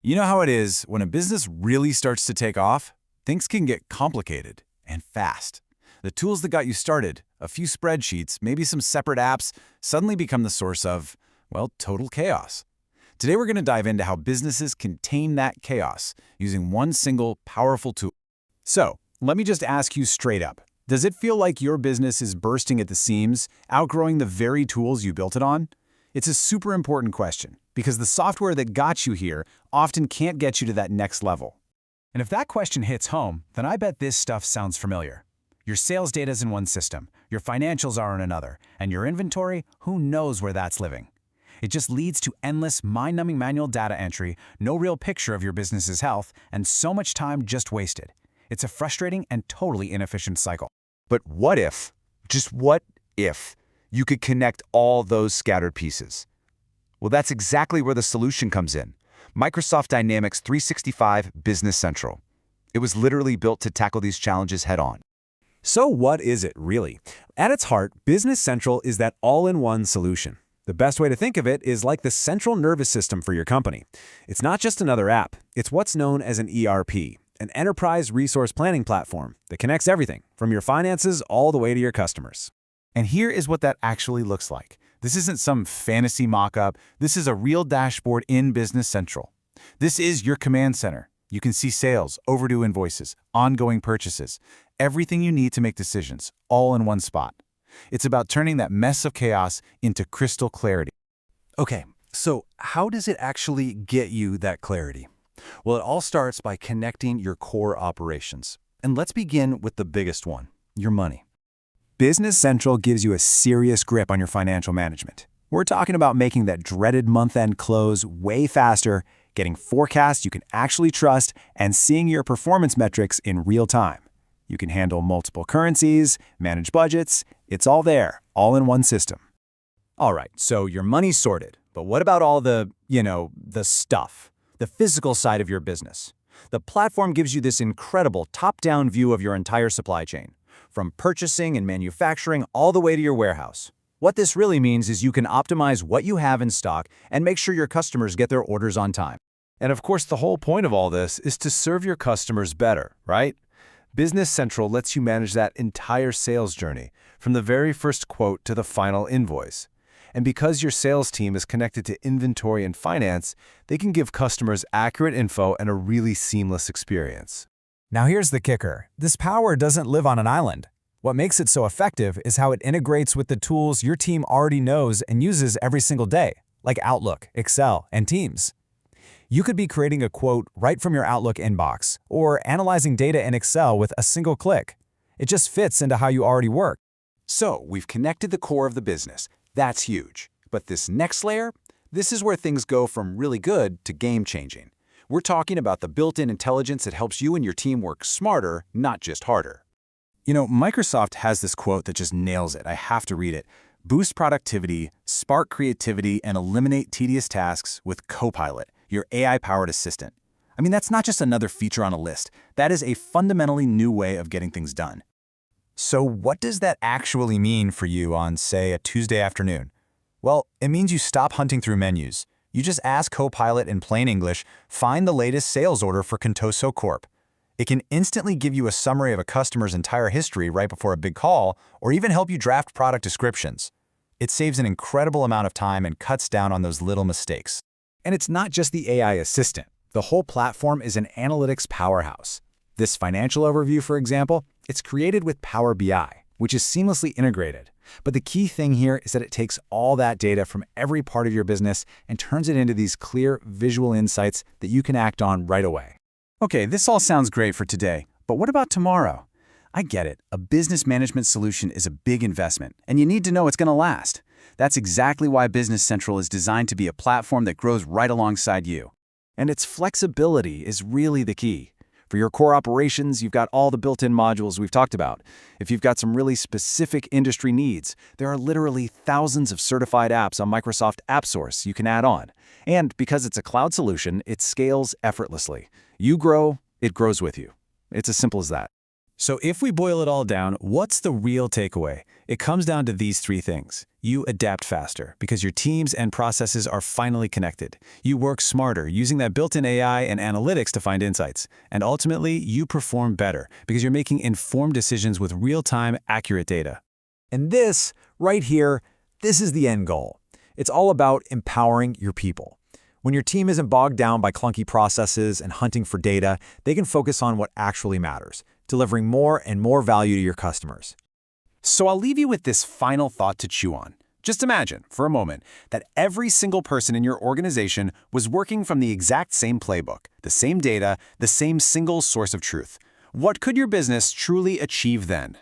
You know how it is, when a business really starts to take off, things can get complicated and fast. The tools that got you started, a few spreadsheets, maybe some separate apps, suddenly become the source of, well, total chaos. Today we're going to dive into how businesses can tame that chaos using one single powerful tool. So, let me just ask you straight up. Does it feel like your business is bursting at the seams, outgrowing the very tools you built it on? It's a super important question, because the software that got you here often can't get you to that next level. And if that question hits home, then I bet this stuff sounds familiar. Your sales data's in one system, your financials are in another, and your inventory, who knows where that's living. It just leads to endless, mind-numbing manual data entry, no real picture of your business's health, and so much time just wasted. It's a frustrating and totally inefficient cycle. But what if, just what if, you could connect all those scattered pieces? Well, that's exactly where the solution comes in. Microsoft Dynamics 365 Business Central. It was literally built to tackle these challenges head-on. So what is it, really? At its heart, Business Central is that all-in-one solution. The best way to think of it is like the central nervous system for your company. It's not just another app. It's what's known as an ERP, an enterprise resource planning platform that connects everything, from your finances all the way to your customers. And here is what that actually looks like. This isn't some fantasy mock-up. This is a real dashboard in Business Central. This is your command center. You can see sales, overdue invoices, ongoing purchases, everything you need to make decisions, all in one spot. It's about turning that mess of chaos into crystal clarity. Okay, so how does it actually get you that clarity? Well, it all starts by connecting your core operations. And let's begin with the biggest one, your money. Business Central gives you a serious grip on your financial management. We're talking about making that dreaded month-end close way faster, getting forecasts you can actually trust, and seeing your performance metrics in real time. You can handle multiple currencies, manage budgets. It's all there, all in one system. All right, so your money's sorted. But what about all the stuff, the physical side of your business? The platform gives you this incredible top-down view of your entire supply chain, from purchasing and manufacturing all the way to your warehouse. What this really means is you can optimize what you have in stock and make sure your customers get their orders on time. And of course, the whole point of all this is to serve your customers better, right? Business Central lets you manage that entire sales journey, from the very first quote to the final invoice. And because your sales team is connected to inventory and finance, they can give customers accurate info and a really seamless experience. Now here's the kicker. This power doesn't live on an island. What makes it so effective is how it integrates with the tools your team already knows and uses every single day, like Outlook, Excel, and Teams. You could be creating a quote right from your Outlook inbox, or analyzing data in Excel with a single click. It just fits into how you already work. So, we've connected the core of the business. That's huge. But this next layer, this is where things go from really good to game-changing. We're talking about the built-in intelligence that helps you and your team work smarter, not just harder. You know, Microsoft has this quote that just nails it. I have to read it. Boost productivity, spark creativity, and eliminate tedious tasks with Copilot, your AI-powered assistant. I mean, that's not just another feature on a list. That is a fundamentally new way of getting things done. So what does that actually mean for you on, say, a Tuesday afternoon? Well, it means you stop hunting through menus. You just ask Copilot in plain English, find the latest sales order for Contoso Corp. It can instantly give you a summary of a customer's entire history right before a big call, or even help you draft product descriptions. It saves an incredible amount of time and cuts down on those little mistakes. And it's not just the AI assistant. The whole platform is an analytics powerhouse. This financial overview, for example, it's created with Power BI, which is seamlessly integrated. But the key thing here is that it takes all that data from every part of your business and turns it into these clear, visual insights that you can act on right away. Okay, this all sounds great for today, but what about tomorrow? I get it. A business management solution is a big investment, and you need to know it's going to last. That's exactly why Business Central is designed to be a platform that grows right alongside you. And its flexibility is really the key. For your core operations, you've got all the built-in modules we've talked about. If you've got some really specific industry needs, there are literally thousands of certified apps on Microsoft AppSource you can add on. And because it's a cloud solution, it scales effortlessly. You grow, it grows with you. It's as simple as that. So if we boil it all down, what's the real takeaway? It comes down to these three things. You adapt faster because your teams and processes are finally connected. You work smarter using that built-in AI and analytics to find insights. And ultimately, you perform better because you're making informed decisions with real-time, accurate data. And this, right here, this is the end goal. It's all about empowering your people. When your team isn't bogged down by clunky processes and hunting for data, they can focus on what actually matters, delivering more and more value to your customers. So I'll leave you with this final thought to chew on. Just imagine, for a moment, that every single person in your organization was working from the exact same playbook, the same data, the same single source of truth. What could your business truly achieve then?